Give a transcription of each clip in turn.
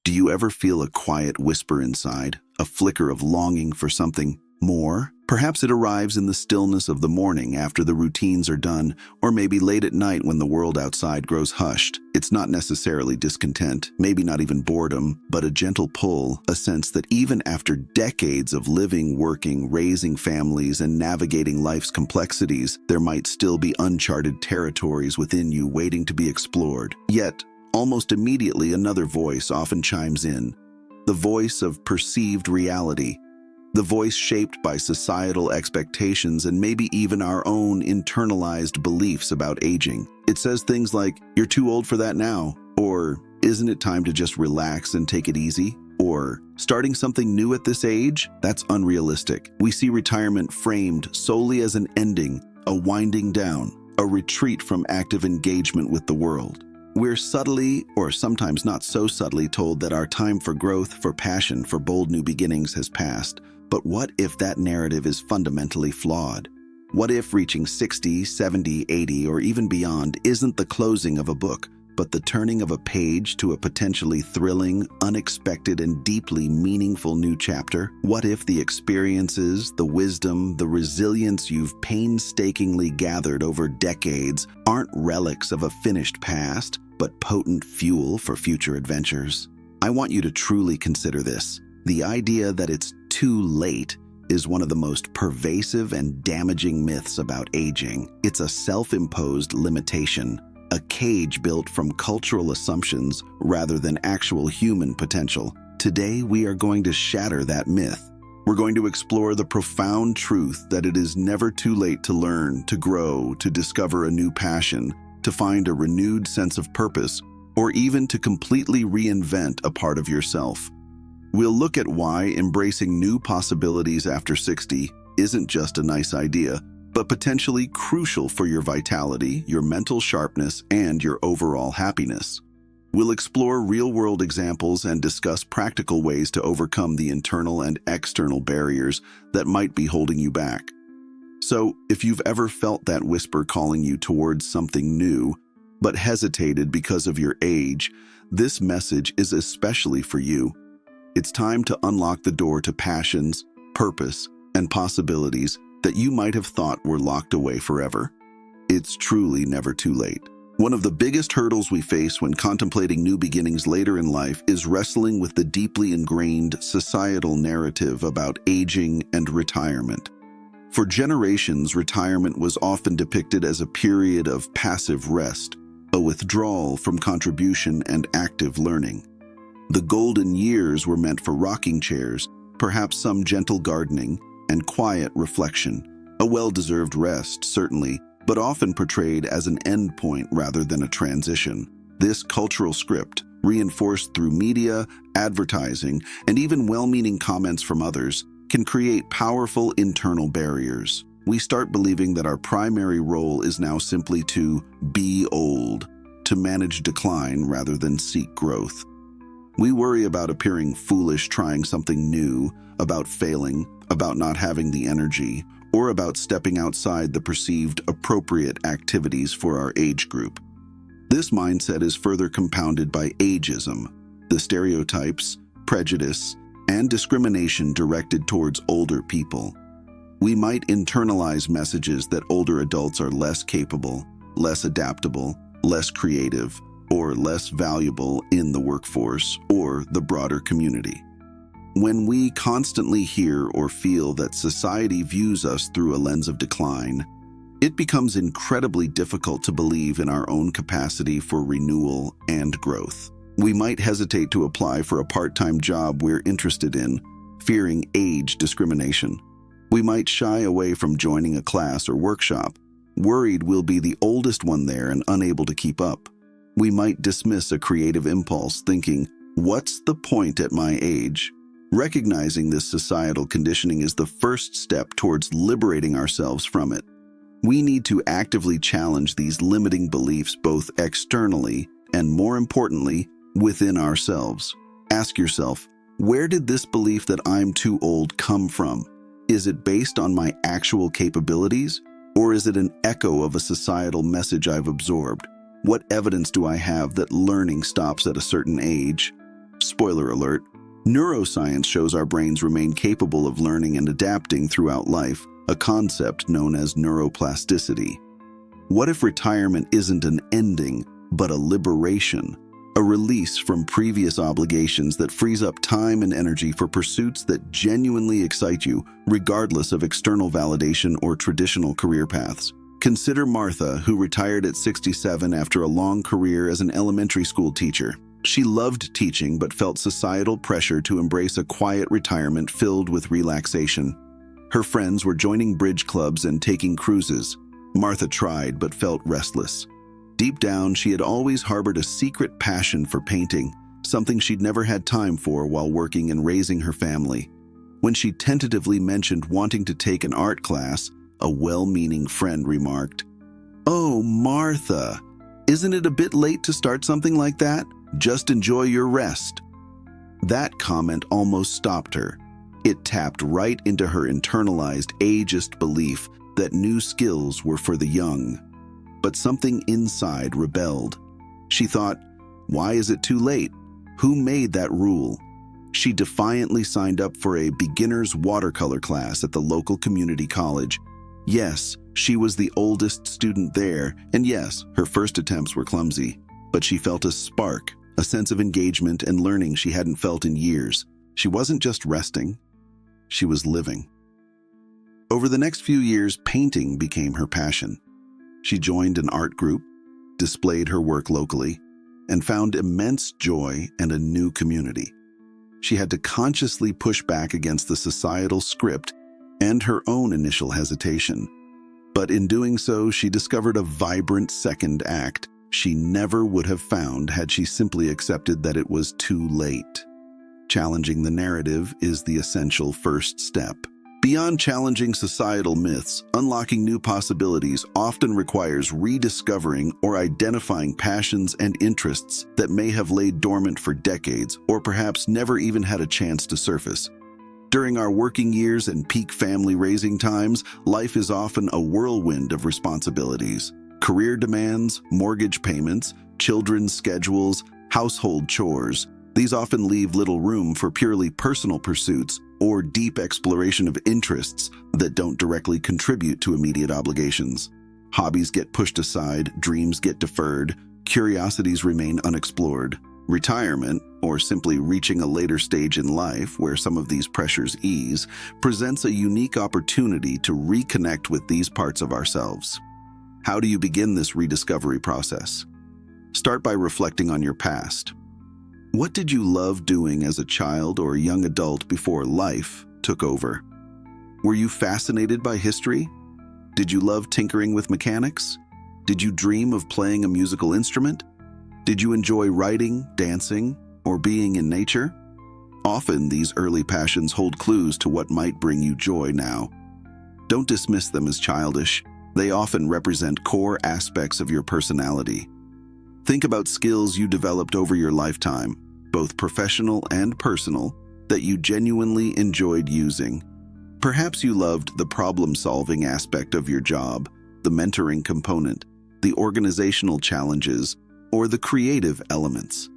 Do you ever feel a quiet whisper inside, a flicker of longing for something more? Perhaps it arrives in the stillness of the morning after the routines are done, or maybe late at night when the world outside grows hushed. It's not necessarily discontent, maybe not even boredom, but a gentle pull, a sense that even after decades of living, working, raising families, and navigating life's complexities, there might still be uncharted territories within you waiting to be explored. Yet, almost immediately another voice often chimes in, the voice of perceived reality. The voice shaped by societal expectations and maybe even our own internalized beliefs about aging. It says things like, "You're too old for that now," or "Isn't it time to just relax and take it easy?" Or "Starting something new at this age? That's unrealistic." We see retirement framed solely as an ending, a winding down, a retreat from active engagement with the world. We're subtly, or sometimes not so subtly, told that our time for growth, for passion, for bold new beginnings has passed. But what if that narrative is fundamentally flawed? What if reaching 60, 70, 80, or even beyond isn't the closing of a book, but the turning of a page to a potentially thrilling, unexpected, and deeply meaningful new chapter? What if the experiences, the wisdom, the resilience you've painstakingly gathered over decades aren't relics of a finished past, but potent fuel for future adventures? I want you to truly consider this. The idea that it's too late is one of the most pervasive and damaging myths about aging. It's a self-imposed limitation, a cage built from cultural assumptions rather than actual human potential. Today, we are going to shatter that myth. We're going to explore the profound truth that it is never too late to learn, to grow, to discover a new passion, to find a renewed sense of purpose, or even to completely reinvent a part of yourself. We'll look at why embracing new possibilities after 60 isn't just a nice idea, but potentially crucial for your vitality, your mental sharpness, and your overall happiness. We'll explore real-world examples and discuss practical ways to overcome the internal and external barriers that might be holding you back. So, if you've ever felt that whisper calling you towards something new, but hesitated because of your age, this message is especially for you. It's time to unlock the door to passions, purpose, and possibilities that you might have thought were locked away forever. It's truly never too late. One of the biggest hurdles we face when contemplating new beginnings later in life is wrestling with the deeply ingrained societal narrative about aging and retirement. For generations, retirement was often depicted as a period of passive rest, a withdrawal from contribution and active learning. The golden years were meant for rocking chairs, perhaps some gentle gardening, and quiet reflection. A well-deserved rest, certainly, but often portrayed as an endpoint rather than a transition. This cultural script, reinforced through media, advertising, and even well-meaning comments from others, can create powerful internal barriers. We start believing that our primary role is now simply to be old, to manage decline rather than seek growth. We worry about appearing foolish trying something new, about failing, about not having the energy, or about stepping outside the perceived appropriate activities for our age group. This mindset is further compounded by ageism, the stereotypes, prejudice, and discrimination directed towards older people. We might internalize messages that older adults are less capable, less adaptable, less creative, or less valuable in the workforce or the broader community. When we constantly hear or feel that society views us through a lens of decline, it becomes incredibly difficult to believe in our own capacity for renewal and growth. We might hesitate to apply for a part-time job we're interested in, fearing age discrimination. We might shy away from joining a class or workshop, worried we'll be the oldest one there and unable to keep up. We might dismiss a creative impulse, thinking, "What's the point at my age?" Recognizing this societal conditioning is the first step towards liberating ourselves from it. We need to actively challenge these limiting beliefs both externally and, more importantly, within ourselves. Ask yourself, where did this belief that I'm too old come from? Is it based on my actual capabilities, or is it an echo of a societal message I've absorbed? What evidence do I have that learning stops at a certain age? Spoiler alert, neuroscience shows our brains remain capable of learning and adapting throughout life, a concept known as neuroplasticity. What if retirement isn't an ending, but a liberation? A release from previous obligations that frees up time and energy for pursuits that genuinely excite you, regardless of external validation or traditional career paths. Consider Martha, who retired at 67 after a long career as an elementary school teacher. She loved teaching but felt societal pressure to embrace a quiet retirement filled with relaxation. Her friends were joining bridge clubs and taking cruises. Martha tried but felt restless. Deep down, she had always harbored a secret passion for painting, something she'd never had time for while working and raising her family. When she tentatively mentioned wanting to take an art class, a well-meaning friend remarked, "Oh, Martha, isn't it a bit late to start something like that? Just enjoy your rest." That comment almost stopped her. It tapped right into her internalized ageist belief that new skills were for the young. But something inside rebelled. She thought, why is it too late? Who made that rule? She defiantly signed up for a beginner's watercolor class at the local community college. Yes, she was the oldest student there, and yes, her first attempts were clumsy. But she felt a spark, a sense of engagement and learning she hadn't felt in years. She wasn't just resting, she was living. Over the next few years, painting became her passion. She joined an art group, displayed her work locally, and found immense joy and a new community. She had to consciously push back against the societal script and her own initial hesitation. But in doing so, she discovered a vibrant second act she never would have found had she simply accepted that it was too late. Challenging the narrative is the essential first step. Beyond challenging societal myths, unlocking new possibilities often requires rediscovering or identifying passions and interests that may have laid dormant for decades or perhaps never even had a chance to surface. During our working years and peak family-raising times, life is often a whirlwind of responsibilities. Career demands, mortgage payments, children's schedules, household chores. These often leave little room for purely personal pursuits or deep exploration of interests that don't directly contribute to immediate obligations. Hobbies get pushed aside, dreams get deferred, curiosities remain unexplored. Retirement, or simply reaching a later stage in life where some of these pressures ease, presents a unique opportunity to reconnect with these parts of ourselves. How do you begin this rediscovery process? Start by reflecting on your past. What did you love doing as a child or young adult before life took over? Were you fascinated by history? Did you love tinkering with mechanics? Did you dream of playing a musical instrument? Did you enjoy writing, dancing, or being in nature? Often, these early passions hold clues to what might bring you joy now. Don't dismiss them as childish. They often represent core aspects of your personality. Think about skills you developed over your lifetime, both professional and personal, that you genuinely enjoyed using. Perhaps you loved the problem-solving aspect of your job, the mentoring component, the organizational challenges, or the creative elements.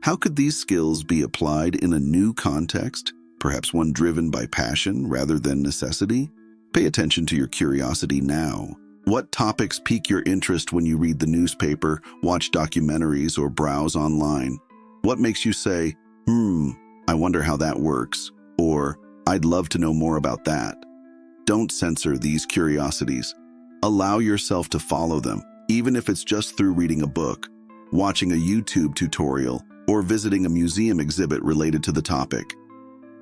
How could these skills be applied in a new context, perhaps one driven by passion rather than necessity? Pay attention to your curiosity now. What topics pique your interest when you read the newspaper, watch documentaries, or browse online? What makes you say, I wonder how that works, or I'd love to know more about that? Don't censor these curiosities. Allow yourself to follow them, even if it's just through reading a book, watching a YouTube tutorial, or visiting a museum exhibit related to the topic.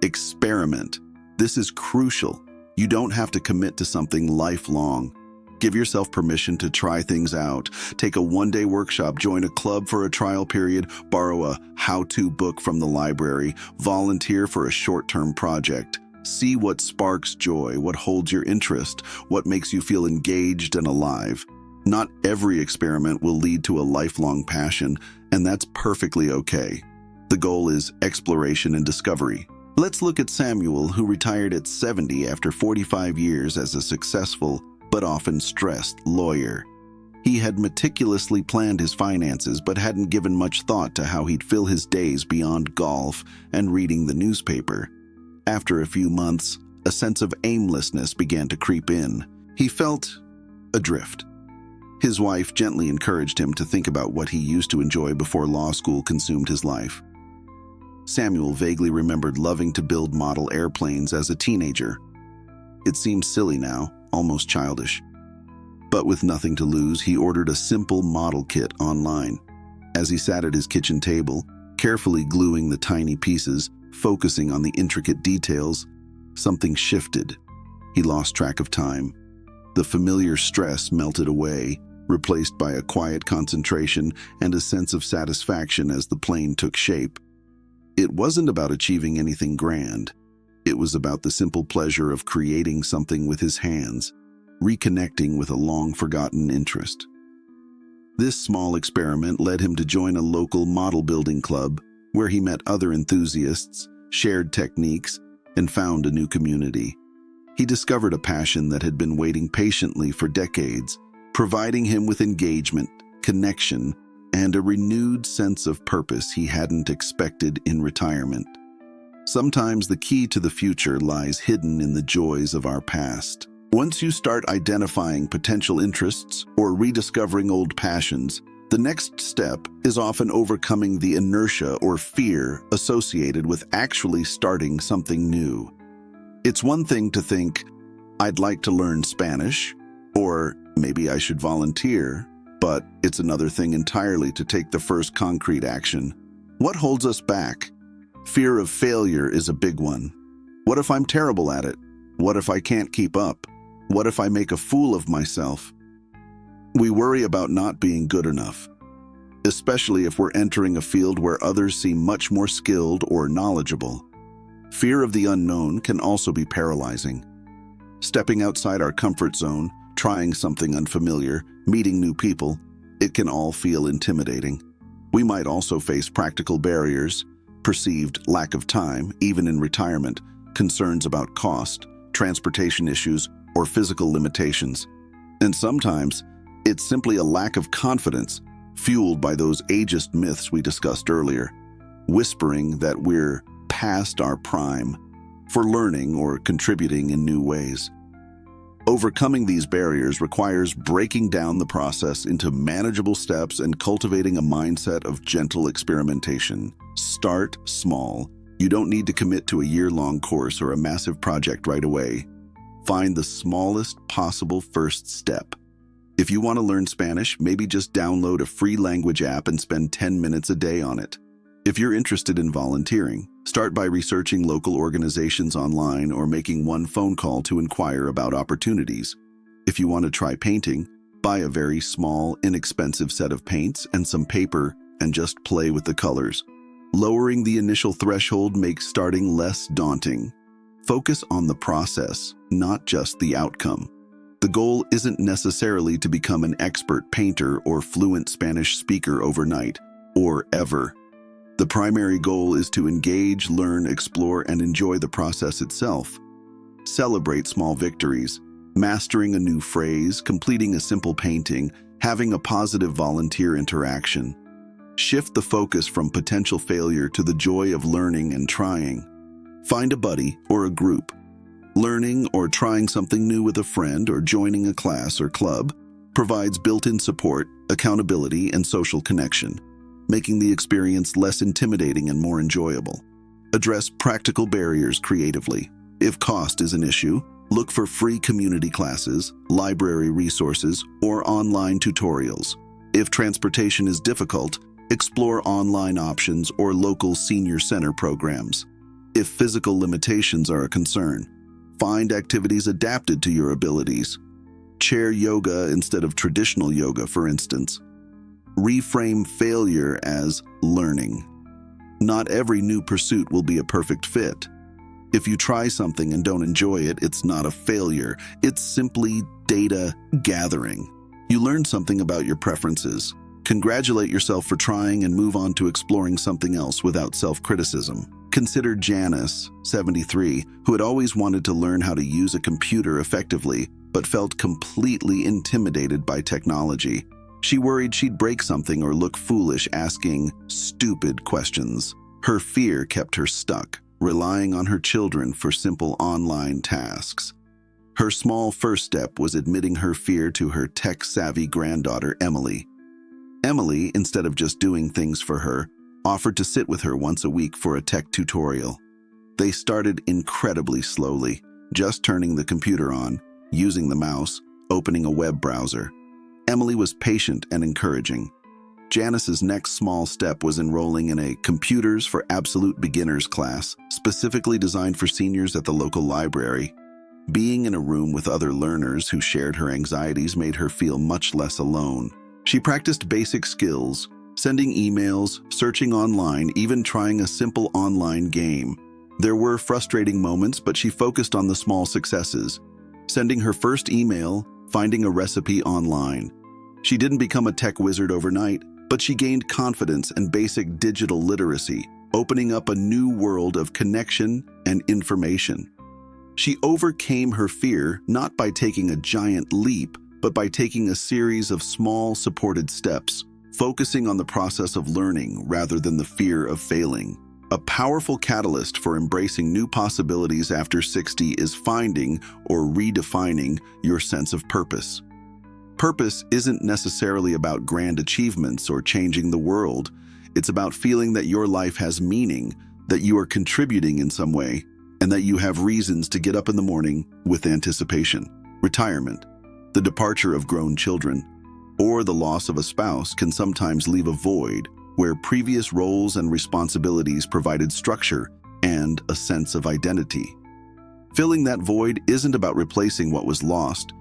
Experiment. This is crucial. You don't have to commit to something lifelong. Give yourself permission to try things out. Take a one-day workshop, join a club for a trial period, borrow a how-to book from the library, volunteer for a short-term project. See what sparks joy, what holds your interest, what makes you feel engaged and alive. Not every experiment will lead to a lifelong passion, and that's perfectly okay. The goal is exploration and discovery. Let's look at Samuel, who retired at 70 after 45 years as a successful but often stressed lawyer. He had meticulously planned his finances but hadn't given much thought to how he'd fill his days beyond golf and reading the newspaper. After a few months, a sense of aimlessness began to creep in. He felt adrift. His wife gently encouraged him to think about what he used to enjoy before law school consumed his life. Samuel vaguely remembered loving to build model airplanes as a teenager. It seemed silly now, almost childish. But with nothing to lose, he ordered a simple model kit online. As he sat at his kitchen table, carefully gluing the tiny pieces, focusing on the intricate details, something shifted. He lost track of time. The familiar stress melted away, replaced by a quiet concentration and a sense of satisfaction as the plane took shape. It wasn't about achieving anything grand. It was about the simple pleasure of creating something with his hands, reconnecting with a long-forgotten interest. This small experiment led him to join a local model building club, where he met other enthusiasts, shared techniques, and found a new community. He discovered a passion that had been waiting patiently for decades, providing him with engagement, connection, and a renewed sense of purpose he hadn't expected in retirement. Sometimes the key to the future lies hidden in the joys of our past. Once you start identifying potential interests or rediscovering old passions, the next step is often overcoming the inertia or fear associated with actually starting something new. It's one thing to think, "I'd like to learn Spanish," or "maybe I should volunteer," but it's another thing entirely to take the first concrete action. What holds us back? Fear of failure is a big one. What if I'm terrible at it? What if I can't keep up? What if I make a fool of myself? We worry about not being good enough, especially if we're entering a field where others seem much more skilled or knowledgeable. Fear of the unknown can also be paralyzing. Stepping outside our comfort zone, trying something unfamiliar, meeting new people, it can all feel intimidating. We might also face practical barriers, perceived lack of time, even in retirement, concerns about cost, transportation issues, or physical limitations. And sometimes, it's simply a lack of confidence, fueled by those ageist myths we discussed earlier, whispering that we're past our prime for learning or contributing in new ways. Overcoming these barriers requires breaking down the process into manageable steps and cultivating a mindset of gentle experimentation. Start small. You don't need to commit to a year-long course or a massive project right away. Find the smallest possible first step. If you want to learn Spanish, maybe just download a free language app and spend 10 minutes a day on it. If you're interested in volunteering, start by researching local organizations online or making one phone call to inquire about opportunities. If you want to try painting, buy a very small, inexpensive set of paints and some paper and just play with the colors. Lowering the initial threshold makes starting less daunting. Focus on the process, not just the outcome. The goal isn't necessarily to become an expert painter or fluent Spanish speaker overnight, or ever. The primary goal is to engage, learn, explore, and enjoy the process itself. Celebrate small victories, mastering a new phrase, completing a simple painting, having a positive volunteer interaction. Shift the focus from potential failure to the joy of learning and trying. Find a buddy or a group. Learning or trying something new with a friend or joining a class or club provides built-in support, accountability, and social connection, making the experience less intimidating and more enjoyable. Address practical barriers creatively. If cost is an issue, look for free community classes, library resources, or online tutorials. If transportation is difficult, explore online options or local senior center programs. If physical limitations are a concern, find activities adapted to your abilities. Chair yoga instead of traditional yoga, for instance. Reframe failure as learning. Not every new pursuit will be a perfect fit. If you try something and don't enjoy it, it's not a failure. It's simply data gathering. You learn something about your preferences. Congratulate yourself for trying and move on to exploring something else without self-criticism. Consider Janice, 73, who had always wanted to learn how to use a computer effectively, but felt completely intimidated by technology. She worried she'd break something or look foolish asking stupid questions. Her fear kept her stuck, relying on her children for simple online tasks. Her small first step was admitting her fear to her tech-savvy granddaughter, Emily. Emily, instead of just doing things for her, offered to sit with her once a week for a tech tutorial. They started incredibly slowly, just turning the computer on, using the mouse, opening a web browser. Emily was patient and encouraging. Janice's next small step was enrolling in a Computers for Absolute Beginners class, specifically designed for seniors at the local library. Being in a room with other learners who shared her anxieties made her feel much less alone. She practiced basic skills, sending emails, searching online, even trying a simple online game. There were frustrating moments, but she focused on the small successes, sending her first email, finding a recipe online. She didn't become a tech wizard overnight, but she gained confidence and basic digital literacy, opening up a new world of connection and information. She overcame her fear not by taking a giant leap, but by taking a series of small, supported steps, focusing on the process of learning rather than the fear of failing. A powerful catalyst for embracing new possibilities after 60 is finding or redefining your sense of purpose. Purpose isn't necessarily about grand achievements or changing the world. It's about feeling that your life has meaning, that you are contributing in some way, and that you have reasons to get up in the morning with anticipation. Retirement, the departure of grown children, or the loss of a spouse can sometimes leave a void where previous roles and responsibilities provided structure and a sense of identity. Filling that void isn't about replacing what was lost,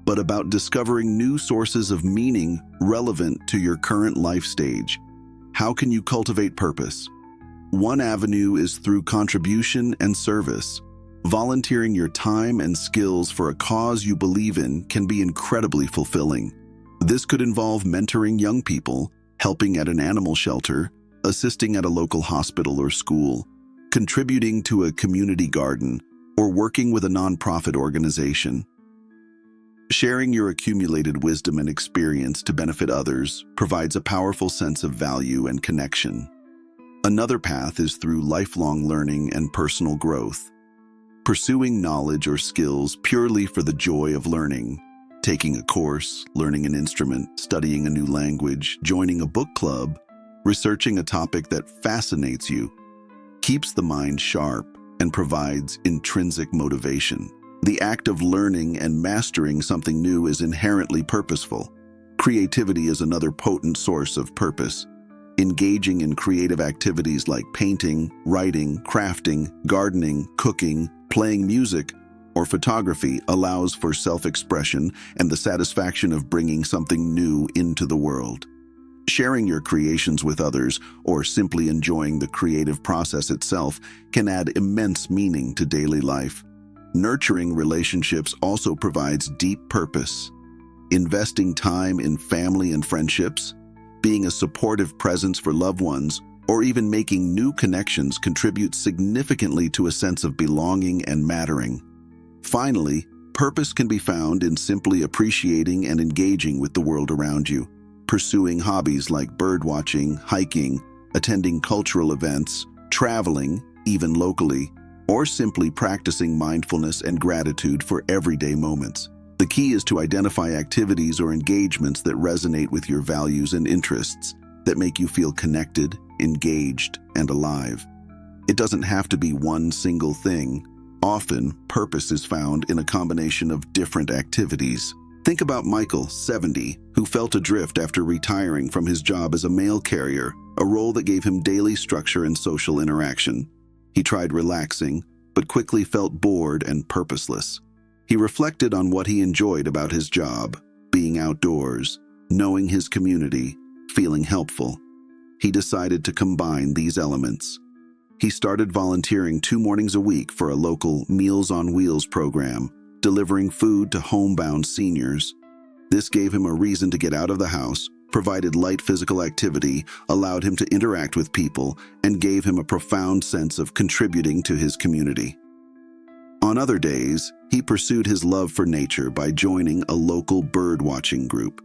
but about discovering new sources of meaning relevant to your current life stage. How can you cultivate purpose? One avenue is through contribution and service. Volunteering your time and skills for a cause you believe in can be incredibly fulfilling. This could involve mentoring young people, helping at an animal shelter, assisting at a local hospital or school, contributing to a community garden, or working with a nonprofit organization. Sharing your accumulated wisdom and experience to benefit others provides a powerful sense of value and connection. Another path is through lifelong learning and personal growth. Pursuing knowledge or skills purely for the joy of learning, taking a course, learning an instrument, studying a new language, joining a book club, researching a topic that fascinates you, keeps the mind sharp and provides intrinsic motivation. The act of learning and mastering something new is inherently purposeful. Creativity is another potent source of purpose. Engaging in creative activities like painting, writing, crafting, gardening, cooking, playing music, or photography allows for self-expression and the satisfaction of bringing something new into the world. Sharing your creations with others or simply enjoying the creative process itself can add immense meaning to daily life. Nurturing relationships also provides deep purpose. Investing time in family and friendships, being a supportive presence for loved ones, or even making new connections contributes significantly to a sense of belonging and mattering. Finally, purpose can be found in simply appreciating and engaging with the world around you. Pursuing hobbies like birdwatching, hiking, attending cultural events, traveling, even locally, or simply practicing mindfulness and gratitude for everyday moments. The key is to identify activities or engagements that resonate with your values and interests, that make you feel connected, engaged, and alive. It doesn't have to be one single thing. Often, purpose is found in a combination of different activities. Think about Michael, 70, who felt adrift after retiring from his job as a mail carrier, a role that gave him daily structure and social interaction. He tried relaxing, but quickly felt bored and purposeless. He reflected on what he enjoyed about his job, being outdoors, knowing his community, feeling helpful. He decided to combine these elements. He started volunteering 2 mornings a week for a local Meals on Wheels program, delivering food to homebound seniors. This gave him a reason to get out of the house, provided light physical activity, allowed him to interact with people, and gave him a profound sense of contributing to his community. On other days, he pursued his love for nature by joining a local bird-watching group.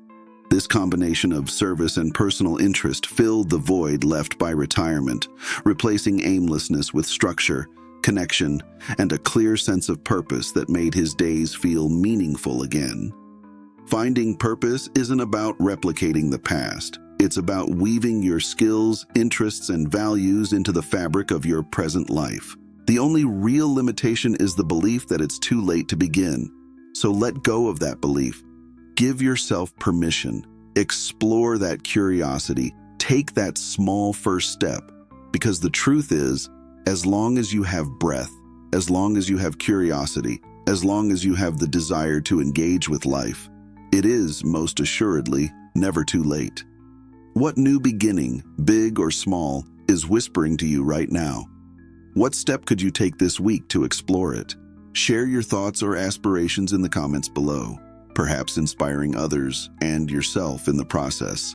This combination of service and personal interest filled the void left by retirement, replacing aimlessness with structure, connection, and a clear sense of purpose that made his days feel meaningful again. Finding purpose isn't about replicating the past. It's about weaving your skills, interests, and values into the fabric of your present life. The only real limitation is the belief that it's too late to begin. So let go of that belief. Give yourself permission. Explore that curiosity. Take that small first step. Because the truth is, as long as you have breath, as long as you have curiosity, as long as you have the desire to engage with life, it is, most assuredly, never too late. What new beginning, big or small, is whispering to you right now? What step could you take this week to explore it? Share your thoughts or aspirations in the comments below, perhaps inspiring others and yourself in the process.